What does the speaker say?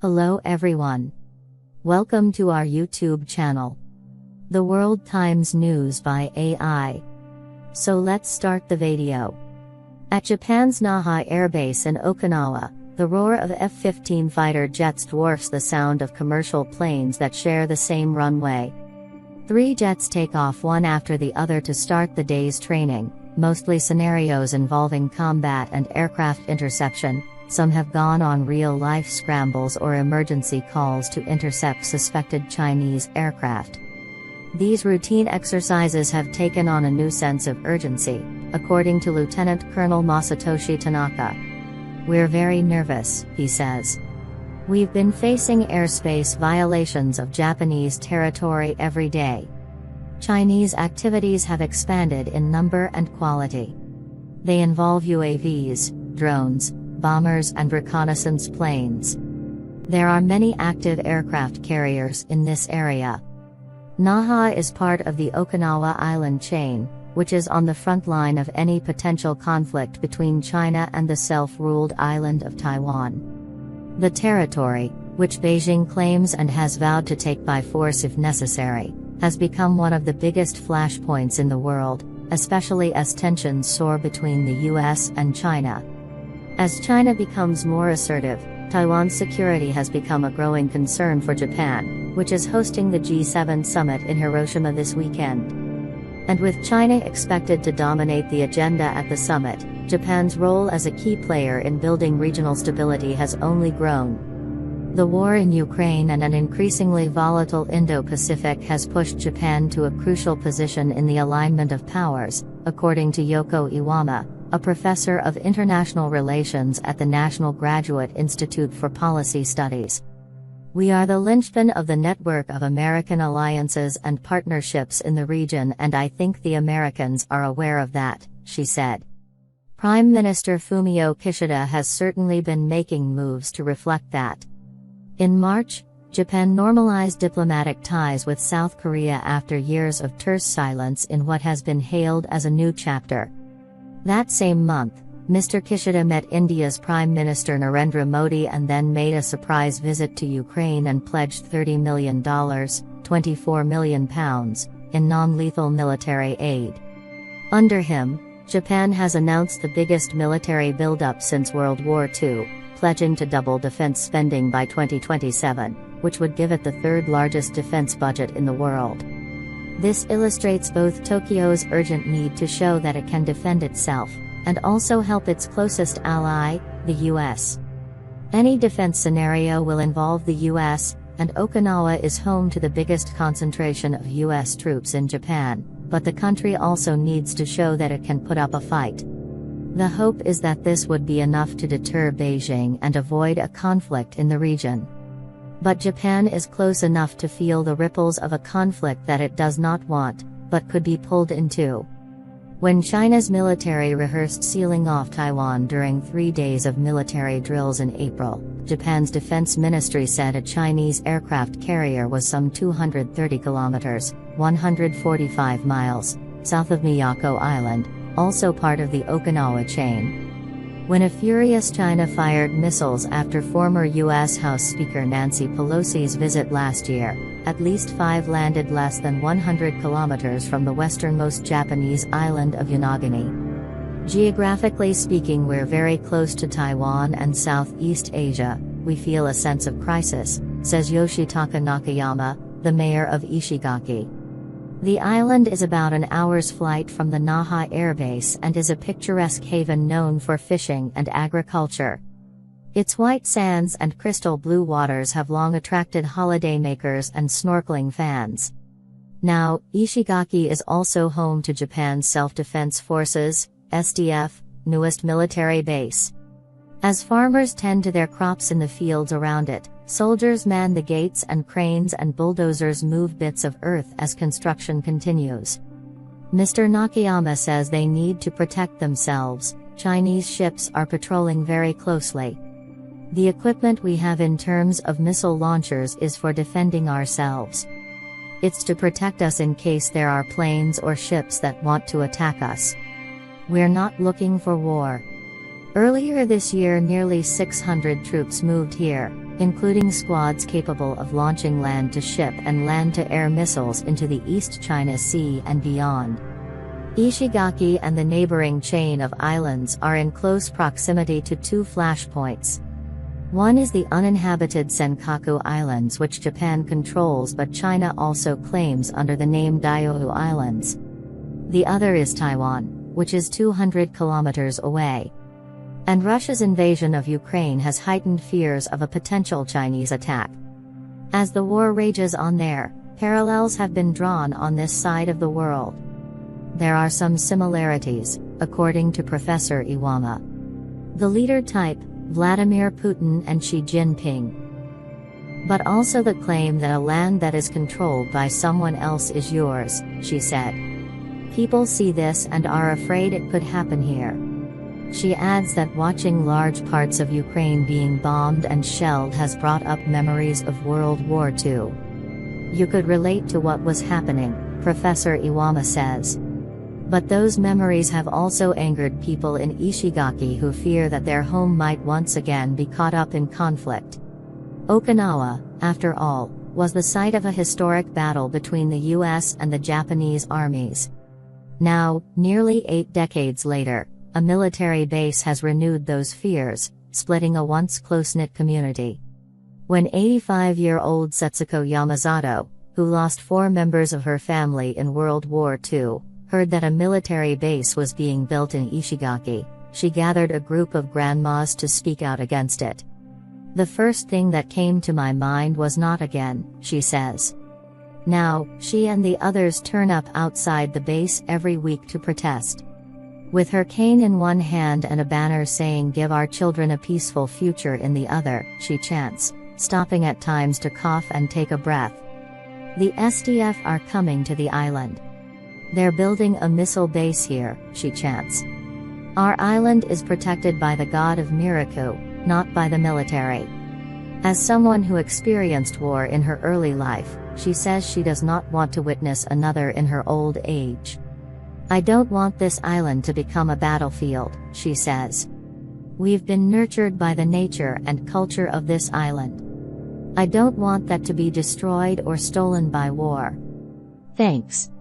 Hello everyone. Welcome to our YouTube channel. The World Times News by AI. So let's start the video. At Japan's Naha Air Base in Okinawa, the roar of F-15 fighter jets dwarfs the sound of commercial planes that share the same runway. 3 jets take off one after the other to start the day's training, mostly scenarios involving combat and aircraft interception. Some have gone on real-life scrambles or emergency calls to intercept suspected Chinese aircraft. These routine exercises have taken on a new sense of urgency, according to Lieutenant Colonel Masatoshi Tanaka. "We're very nervous," he says. "We've been facing airspace violations of Japanese territory every day. Chinese activities have expanded in number and quality. They involve UAVs, drones, bombers and reconnaissance planes. There are many active aircraft carriers in this area." Naha is part of the Okinawa Island chain, which is on the front line of any potential conflict between China and the self-ruled island of Taiwan. The territory, which Beijing claims and has vowed to take by force if necessary, has become one of the biggest flashpoints in the world, especially as tensions soar between the US and China. As China becomes more assertive, Taiwan's security has become a growing concern for Japan, which is hosting the G7 summit in Hiroshima this weekend. And with China expected to dominate the agenda at the summit, Japan's role as a key player in building regional stability has only grown. The war in Ukraine and an increasingly volatile Indo-Pacific has pushed Japan to a crucial position in the alignment of powers, according to Yoko Iwama, a professor of international relations at the National Graduate Institute for Policy Studies. "We are the linchpin of the network of American alliances and partnerships in the region, and I think the Americans are aware of that," she said. Prime Minister Fumio Kishida has certainly been making moves to reflect that. In March, Japan normalized diplomatic ties with South Korea after years of terse silence in what has been hailed as a new chapter. That same month, Mr. Kishida met India's Prime Minister Narendra Modi and then made a surprise visit to Ukraine and pledged $30 million, £24 million, in non-lethal military aid. Under him, Japan has announced the biggest military buildup since World War II, pledging to double defense spending by 2027, which would give it the third largest defense budget in the world. This illustrates both Tokyo's urgent need to show that it can defend itself, and also help its closest ally, the US. Any defense scenario will involve the US, and Okinawa is home to the biggest concentration of US troops in Japan, but the country also needs to show that it can put up a fight. The hope is that this would be enough to deter Beijing and avoid a conflict in the region. But Japan is close enough to feel the ripples of a conflict that it does not want, but could be pulled into. When China's military rehearsed sealing off Taiwan during 3 days of military drills in April, Japan's defense ministry said a Chinese aircraft carrier was some 230 kilometers, 145 miles, south of Miyako Island, also part of the Okinawa chain. When a furious China fired missiles after former U.S. House Speaker Nancy Pelosi's visit last year, at least 5 landed less than 100 kilometers from the westernmost Japanese island of Yonaguni. "Geographically speaking, we're very close to Taiwan and Southeast Asia. We feel a sense of crisis," says Yoshitaka Nakayama, the mayor of Ishigaki. The island is about an hour's flight from the Naha Air Base and is a picturesque haven known for fishing and agriculture. Its white sands and crystal blue waters have long attracted holidaymakers and snorkeling fans. Now, Ishigaki is also home to Japan's Self-Defense Forces, SDF, newest military base. As farmers tend to their crops in the fields around it, soldiers man the gates and cranes and bulldozers move bits of earth as construction continues. Mr. Nakayama says they need to protect themselves. Chinese ships are patrolling very closely. "The equipment we have in terms of missile launchers is for defending ourselves. It's to protect us in case there are planes or ships that want to attack us. We're not looking for war." Earlier this year, nearly 600 troops moved here, including squads capable of launching land-to-ship and land-to-air missiles into the East China Sea and beyond. Ishigaki and the neighboring chain of islands are in close proximity to two flashpoints. One is the uninhabited Senkaku Islands, which Japan controls but China also claims under the name Diaoyu Islands. The other is Taiwan, which is 200 kilometers away. And Russia's invasion of Ukraine has heightened fears of a potential Chinese attack. As the war rages on there, parallels have been drawn on this side of the world. There are some similarities, according to Professor Iwama. The leader type, Vladimir Putin and Xi Jinping. But also the claim that a land that is controlled by someone else is yours, she said. People see this and are afraid it could happen here. She adds that watching large parts of Ukraine being bombed and shelled has brought up memories of World War II. You could relate to what was happening, Professor Iwama says. But those memories have also angered people in Ishigaki who fear that their home might once again be caught up in conflict. Okinawa, after all, was the site of a historic battle between the US and the Japanese armies. Now, nearly 8 decades later, a military base has renewed those fears, splitting a once close-knit community. When 85-year-old Setsuko Yamazato, who lost 4 members of her family in World War II, heard that a military base was being built in Ishigaki, she gathered a group of grandmas to speak out against it. The first thing that came to my mind was not again, she says. Now, she and the others turn up outside the base every week to protest. With her cane in one hand and a banner saying "Give our children a peaceful future" in the other, she chants, stopping at times to cough and take a breath. The SDF are coming to the island. They're building a missile base here, she chants. Our island is protected by the god of Miraku, not by the military. As someone who experienced war in her early life, she says she does not want to witness another in her old age. I don't want this island to become a battlefield, she says. We've been nurtured by the nature and culture of this island. I don't want that to be destroyed or stolen by war. Thanks.